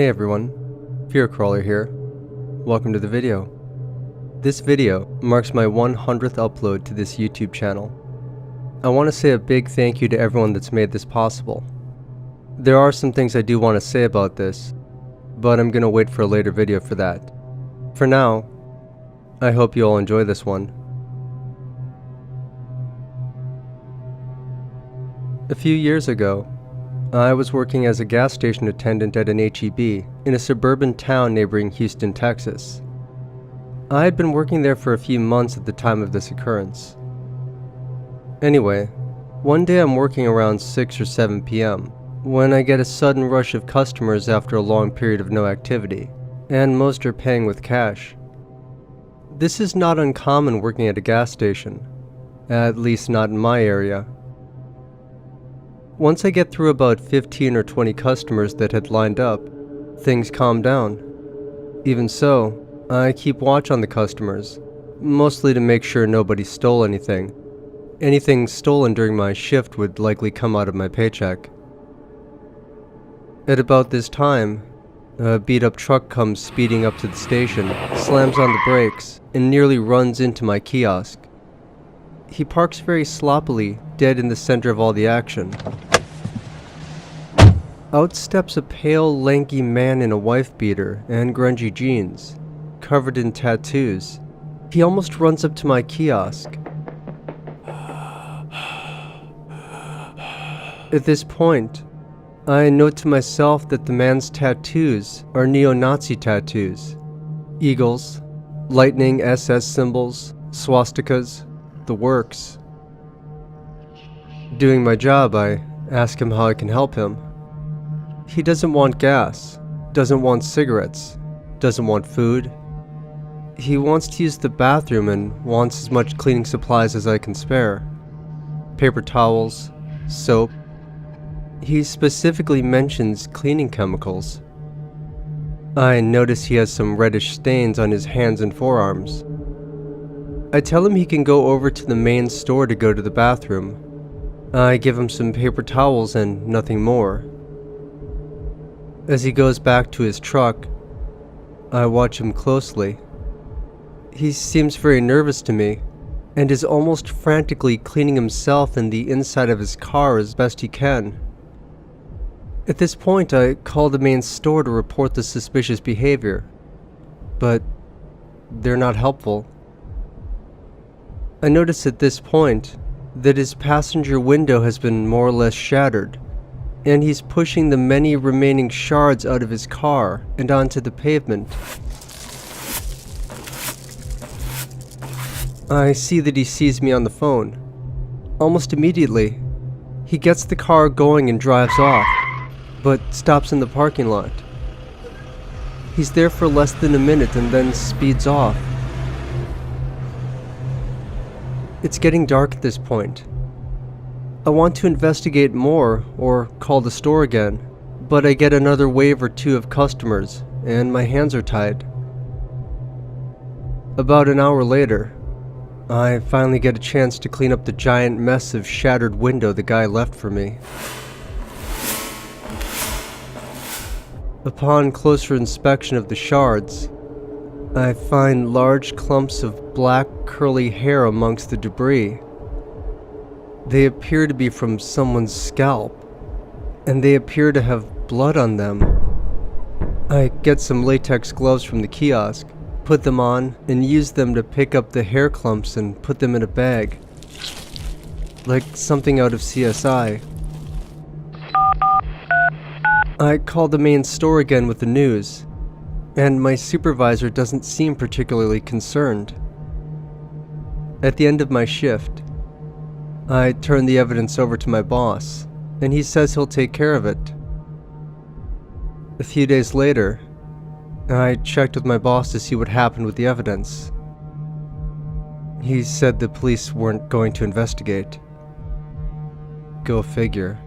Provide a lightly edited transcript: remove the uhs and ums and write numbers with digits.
Hey everyone, Fearcrawler here. Welcome to the video. This video marks my 100th upload to this YouTube channel. I want to say a big thank you to everyone that's made this possible. There are some things I do want to say about this, but I'm gonna wait for a later video for that. For now, I hope you all enjoy this one. A few years ago, I was working as a gas station attendant at an H-E-B in a suburban town neighboring Houston, Texas. I had been working there for a few months at the time of this occurrence. Anyway, one day I'm working around 6 or 7 p.m. when I get a sudden rush of customers after a long period of no activity, and most are paying with cash. This is not uncommon working at a gas station, at least not in my area. Once I get through about 15 or 20 customers that had lined up, things calm down. Even so, I keep watch on the customers, mostly to make sure nobody stole anything. Anything stolen during my shift would likely come out of my paycheck. At about this time, a beat-up truck comes speeding up to the station, slams on the brakes, and nearly runs into my kiosk. He parks very sloppily, dead in the center of all the action. Out steps a pale, lanky man in a wife-beater and grungy jeans, covered in tattoos. He almost runs up to my kiosk. At this point, I note to myself that the man's tattoos are neo-Nazi tattoos. Eagles, lightning SS symbols, swastikas, the works. Doing my job, I ask him how I can help him. He doesn't want gas, doesn't want cigarettes, doesn't want food. He wants to use the bathroom and wants as much cleaning supplies as I can spare. Paper towels, soap. He specifically mentions cleaning chemicals. I notice he has some reddish stains on his hands and forearms. I tell him he can go over to the main store to go to the bathroom. I give him some paper towels and nothing more. As he goes back to his truck, I watch him closely. He seems very nervous to me, and is almost frantically cleaning himself and the inside of his car as best he can. At this point, I call the main store to report the suspicious behavior, but they're not helpful. I notice at this point that his passenger window has been more or less shattered, and he's pushing the many remaining shards out of his car and onto the pavement. I see that he sees me on the phone. Almost immediately, he gets the car going and drives off, but stops in the parking lot. He's there for less than a minute and then speeds off. It's getting dark at this point. I want to investigate more or call the store again, but I get another wave or two of customers and my hands are tied. About an hour later, I finally get a chance to clean up the giant mess of shattered window the guy left for me. Upon closer inspection of the shards, I find large clumps of black curly hair amongst the debris. They appear to be from someone's scalp, and they appear to have blood on them. I get some latex gloves from the kiosk, put them on, and use them to pick up the hair clumps and put them in a bag, like something out of CSI. I call the main store again with the news, and my supervisor doesn't seem particularly concerned. At the end of my shift, I turn the evidence over to my boss, and he says he'll take care of it. A few days later, I checked with my boss to see what happened with the evidence. He said the police weren't going to investigate. Go figure.